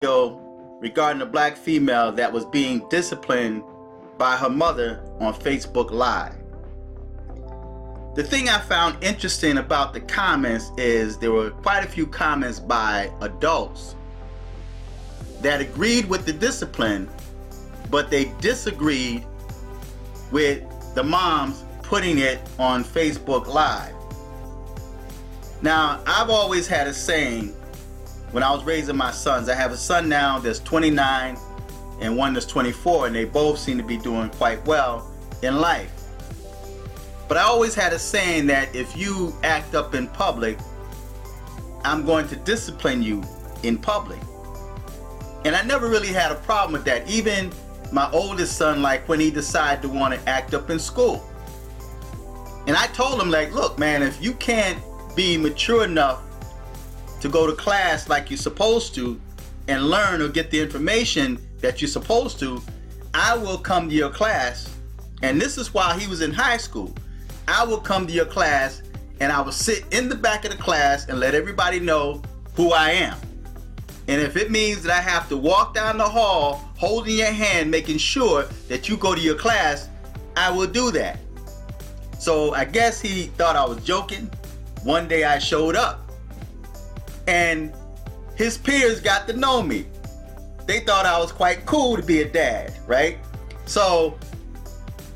regarding a black female that was being disciplined by her mother on Facebook Live. The thing I found interesting about the comments is there were quite a few comments by adults that agreed with the discipline, but they disagreed with the moms putting it on Facebook Live. Now, I've always had a saying when I was raising my sons. I have a son now that's 29 and one that's 24, and they both seem to be doing quite well in life. But I always had a saying that if you act up in public, I'm going to discipline you in public. And I never really had a problem with that. Even my oldest son, like when he decided to want to act up in school. And I told him, like, look, man, if you can't be mature enough to go to class like you're supposed to and learn or get the information that you're supposed to, I will come to your class. And this is while he was in high school. I will come to your class and I will sit in the back of the class and let everybody know who I am. And if it means that I have to walk down the hall holding your hand, making sure that you go to your class, I will do that. So I guess he thought I was joking. One day I showed up and his peers got to know me. They thought I was quite cool to be a dad, right? So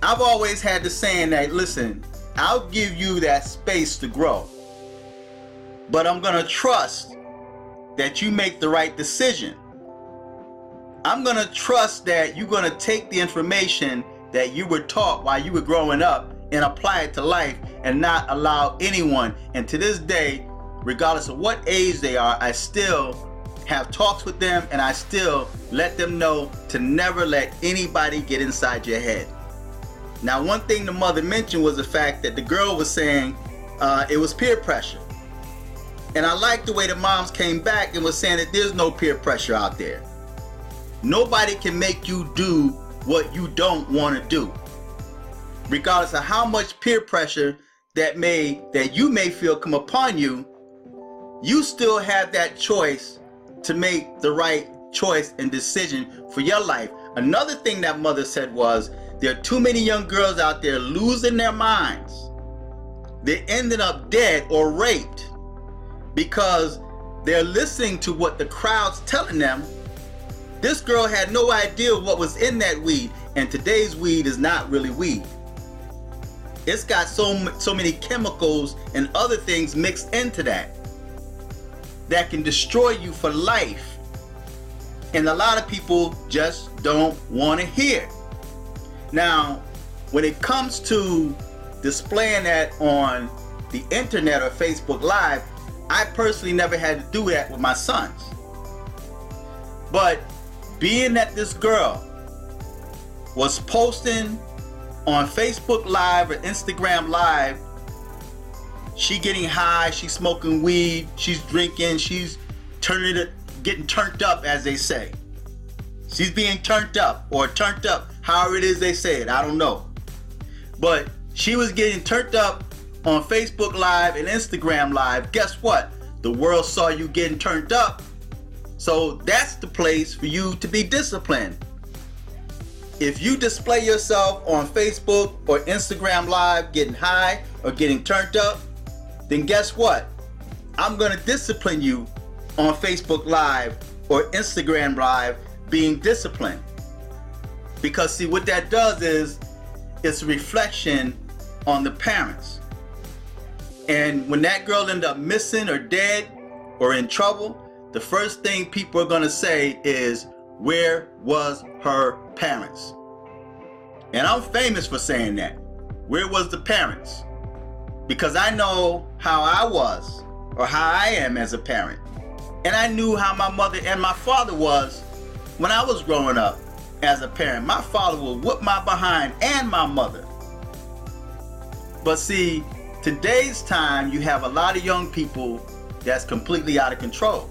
I've always had the saying that, listen, I'll give you that space to grow, but I'm gonna trust that you make the right decision. I'm gonna trust that you're gonna take the information that you were taught while you were growing up and apply it to life and not allow anyone. And to this day, regardless of what age they are, I still have talks with them and I still let them know to never let anybody get inside your head. Now, one thing the mother mentioned was the fact that the girl was saying it was peer pressure. And I like the way the moms came back and was saying that there's no peer pressure out there. Nobody can make you do what you don't want to do. Regardless of how much peer pressure that you may feel come upon you, you still have that choice to make the right choice and decision for your life. Another thing that mother said was, there are too many young girls out there losing their minds. They're ending up dead or raped because they're listening to what the crowd's telling them. This girl had no idea what was in that weed, and today's weed is not really weed. It's got so many chemicals and other things mixed into that can destroy you for life. And a lot of people just don't want to hear. Now, when it comes to displaying that on the internet or Facebook Live, I personally never had to do that with my sons. But being that this girl was posting on Facebook Live or Instagram Live, she getting high, she's smoking weed, she's drinking, she's getting turned up, as they say. She's being turned up, or turned up, however it is they say it, I don't know. But she was getting turned up on Facebook Live and Instagram Live. Guess what? The world saw you getting turned up. So that's the place for you to be disciplined. If you display yourself on Facebook or Instagram Live getting high or getting turned up, then guess what? I'm gonna discipline you on Facebook Live or Instagram Live being disciplined. Because see, what that does is it's a reflection on the parents. And when that girl ended up missing or dead or in trouble, the first thing people are gonna say is, where was her parents? And I'm famous for saying that. Where was the parents? Because I know how I was or how I am as a parent. And I knew how my mother and my father was when I was growing up as a parent. My father would whoop my behind, and my mother. But see, today's time, you have a lot of young people that's completely out of control.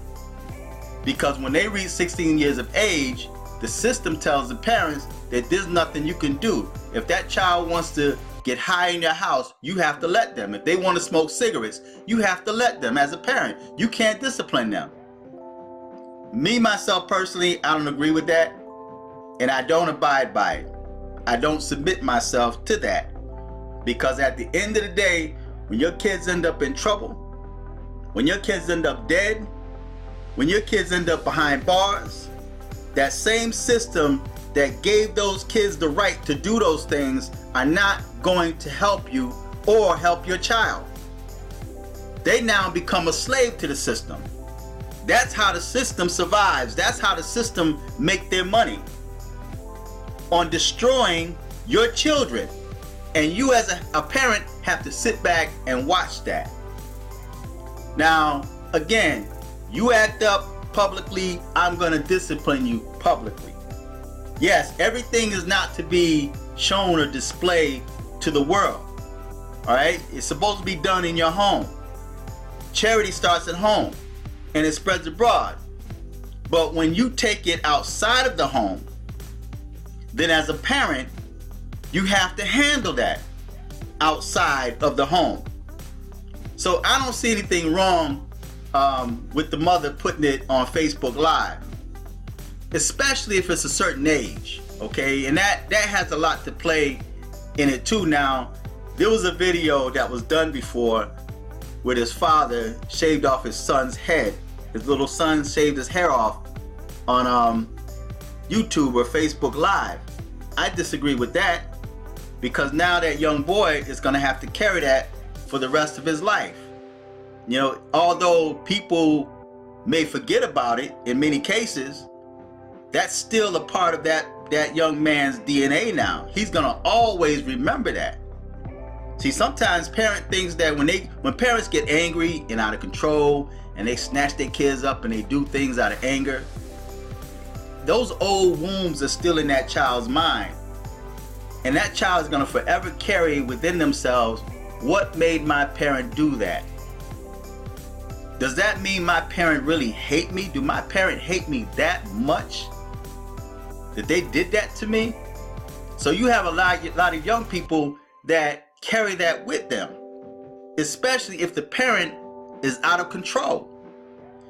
Because when they reach 16 years of age, the system tells the parents that there's nothing you can do. If that child wants to get high in your house, you have to let them. If they want to smoke cigarettes, you have to let them as a parent. You can't discipline them. Me, myself, personally, I don't agree with that. And I don't abide by it. I don't submit myself to that. Because at the end of the day, when your kids end up in trouble, when your kids end up dead, when your kids end up behind bars, that same system that gave those kids the right to do those things are not going to help you or help your child. They now become a slave to the system. That's how the system survives. That's how the system make their money, on destroying your children. And you as a parent have to sit back and watch that. Now, again, you act up publicly, I'm gonna discipline you publicly. Yes, everything is not to be shown or displayed to the world. All right, it's supposed to be done in your home. Charity starts at home and it spreads abroad. But when you take it outside of the home, then as a parent, you have to handle that outside of the home. So I don't see anything wrong with the mother putting it on Facebook Live, especially if it's a certain age, okay? And that has a lot to play in it too. Now, there was a video that was done before where his father shaved off his son's head. His little son shaved his hair off on YouTube or Facebook Live. I disagree with that, because now that young boy is gonna have to carry that for the rest of his life. You know, although people may forget about it in many cases, that's still a part of that young man's DNA now. He's gonna always remember that. See, sometimes parent thinks that when parents get angry and out of control and they snatch their kids up and they do things out of anger, those old wounds are still in that child's mind. And that child is gonna forever carry within themselves, what made my parent do that? Does that mean my parent really hate me? Do my parent hate me that much that they did that to me? So you have a lot of young people that carry that with them, especially if the parent is out of control.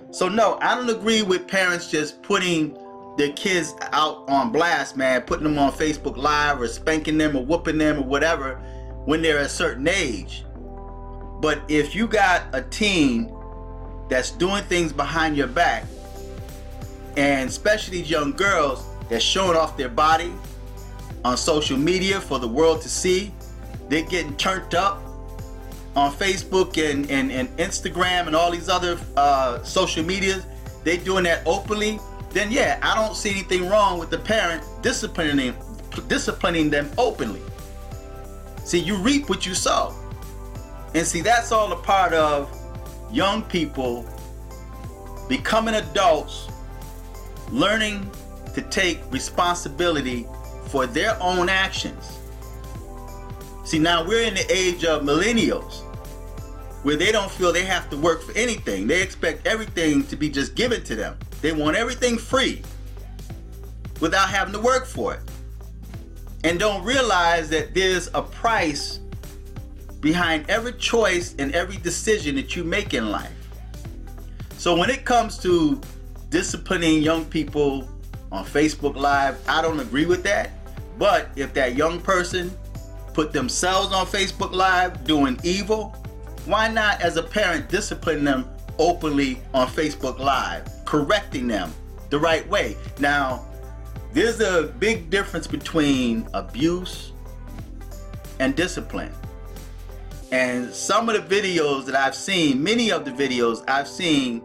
So no, I don't agree with parents just putting their kids out on blast, man, putting them on Facebook Live or spanking them or whooping them or whatever when they're a certain age. But if you got a teen that's doing things behind your back, and especially these young girls that's showing off their body on social media for the world to see, they're getting turned up on Facebook and Instagram and all these other social medias, they doing that openly, then yeah, I don't see anything wrong with the parent disciplining them openly. See, you reap what you sow. And see, that's all a part of young people becoming adults, learning to take responsibility for their own actions. See, now we're in the age of millennials, where they don't feel they have to work for anything. They expect everything to be just given to them. They want everything free without having to work for it, and don't realize that there's a price behind every choice and every decision that you make in life. So when it comes to disciplining young people on Facebook Live, I don't agree with that. But if that young person put themselves on Facebook Live doing evil, why not as a parent discipline them openly on Facebook Live, correcting them the right way? Now, there's a big difference between abuse and discipline. And some of the videos that I've seen, many of the videos I've seen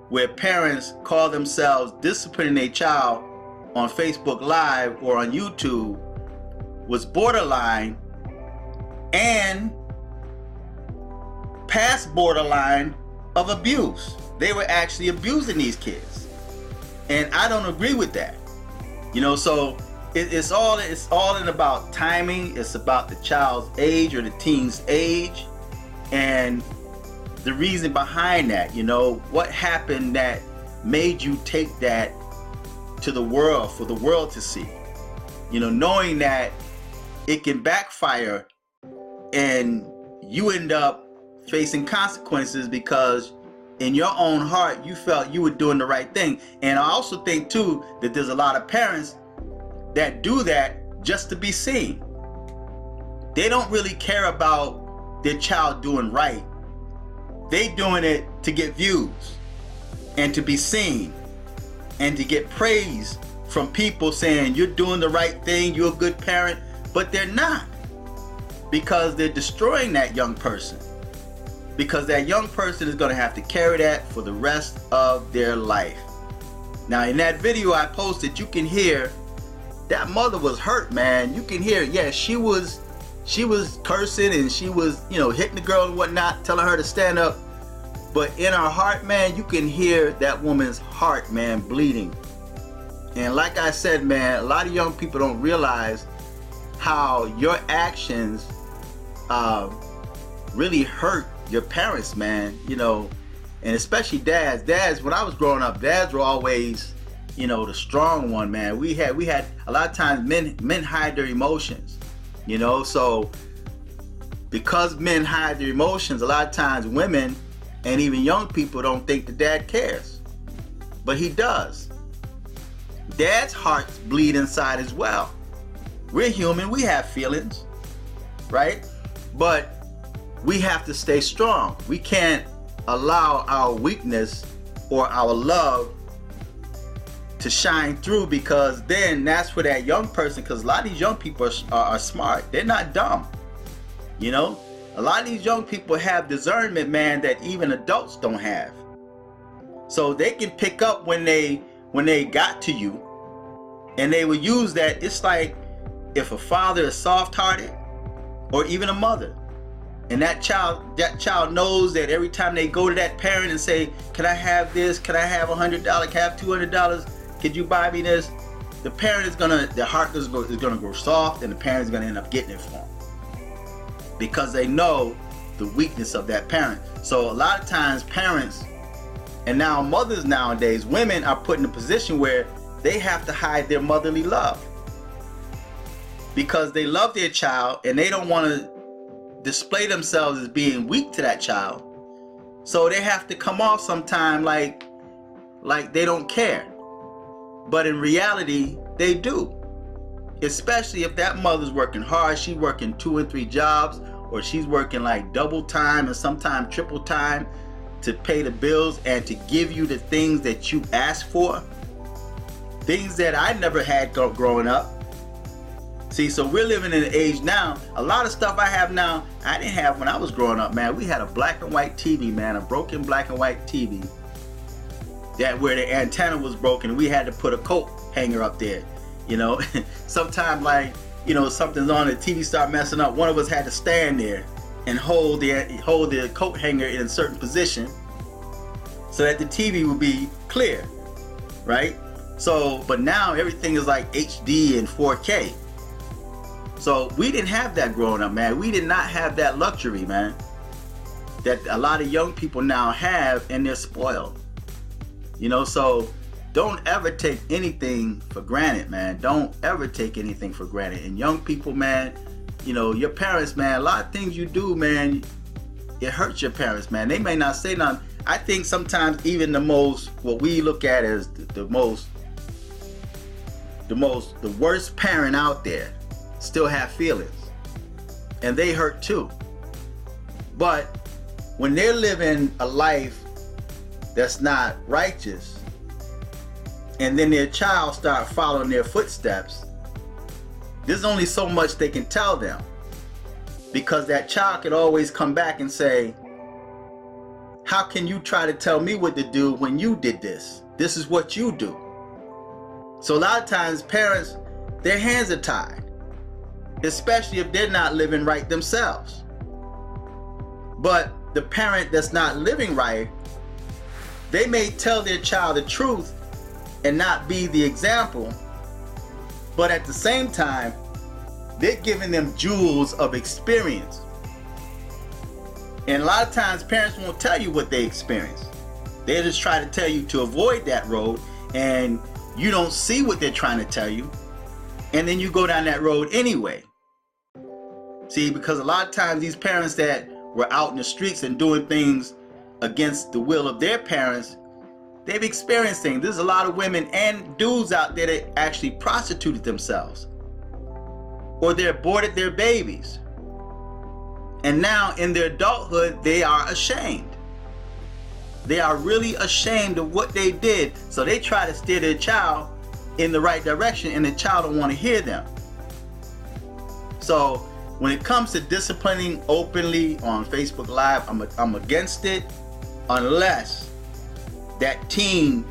where parents call themselves disciplining their child on Facebook Live or on YouTube, was borderline and past borderline of abuse. They were actually abusing these kids, and I don't agree with that. You know, so it's all in about timing. It's about the child's age or the teen's age, and the reason behind that. You know, what happened that made you take that to the world for the world to see? You know, knowing that it can backfire and you end up facing consequences because in your own heart, you felt you were doing the right thing. And I also think too that there's a lot of parents that do that just to be seen. They don't really care about their child doing right. They doing it to get views and to be seen and to get praise from people saying you're doing the right thing, you're a good parent, but they're not, because they're destroying that young person. Because that young person is going to have to carry that for the rest of their life. Now, in that video I posted, you can hear that mother was hurt, man. You can hear, yeah, she was cursing and she was, hitting the girl and whatnot, telling her to stand up. But in her heart, man, you can hear that woman's heart, man, bleeding. And like I said, man, a lot of young people don't realize how your actions really hurt your parents, man, and especially dads. Dads, when I was growing up, dads were always, the strong one, man. We had a lot of times men hide their emotions, so because men hide their emotions, a lot of times women and even young people don't think the dad cares, but he does. Dad's hearts bleed inside as well. We're human, we have feelings, right? But we have to stay strong. We can't allow our weakness or our love to shine through, because then that's where that young person, because a lot of these young people are smart. They're not dumb. A lot of these young people have discernment, man, that even adults don't have. So they can pick up when they got to you, and they will use that. It's like if a father is soft-hearted, or even a mother, and that child knows that every time they go to that parent and say, can I have this? Can I have $100? Can I have $200? Could you buy me this? The parent their heart is gonna grow soft, and the parent is gonna end up getting it for them, because they know the weakness of that parent. So a lot of times parents, and now mothers nowadays, women are put in a position where they have to hide their motherly love, because they love their child and they don't want to display themselves as being weak to that child. So they have to come off sometime like they don't care. But in reality, they do. Especially if that mother's working hard, she's working 2 and 3 jobs, or she's working like double time and sometimes triple time to pay the bills and to give you the things that you ask for. Things that I never had growing up. See, so we're living in an age now, a lot of stuff I have now, I didn't have when I was growing up, man. We had a black and white TV, man, a broken black and white TV, that where the antenna was broken. We had to put a coat hanger up there, Sometimes something's on, the TV start messing up. One of us had to stand there and hold the coat hanger in a certain position so that the TV would be clear, right? So, but now everything is like HD and 4K. So we didn't have that growing up, man. We did not have that luxury, man, that a lot of young people now have, and they're spoiled. So don't ever take anything for granted, man. Don't ever take anything for granted. And young people, man, your parents, man, a lot of things you do, man, it hurts your parents, man. They may not say nothing. I think sometimes even what we look at as the worst parent out there still have feelings, and they hurt too. But when they're living a life that's not righteous, and then their child start following their footsteps, there's only so much they can tell them, because that child could always come back and say, how can you try to tell me what to do when you did this? This is what you do. So a lot of times parents, their hands are tied, especially if they're not living right themselves. But the parent that's not living right, they may tell their child the truth and not be the example, but at the same time, they're giving them jewels of experience. And a lot of times parents won't tell you what they experience. They just try to tell you to avoid that road, and you don't see what they're trying to tell you, and then you go down that road anyway. See, because a lot of times these parents that were out in the streets and doing things against the will of their parents, they've experienced things. There's a lot of women and dudes out there that actually prostituted themselves, or they aborted their babies. And now in their adulthood, they are ashamed. They are really ashamed of what they did. So they try to steer their child in the right direction, and the child don't want to hear them. So when it comes to disciplining openly on Facebook Live, I'm against it, unless that teen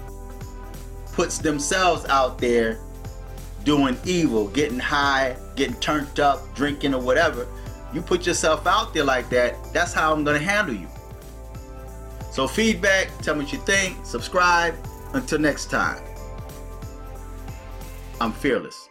puts themselves out there doing evil, getting high, getting turned up, drinking or whatever. You put yourself out there like that, that's how I'm going to handle you. So feedback, tell me what you think, subscribe. Until next time, I'm fearless.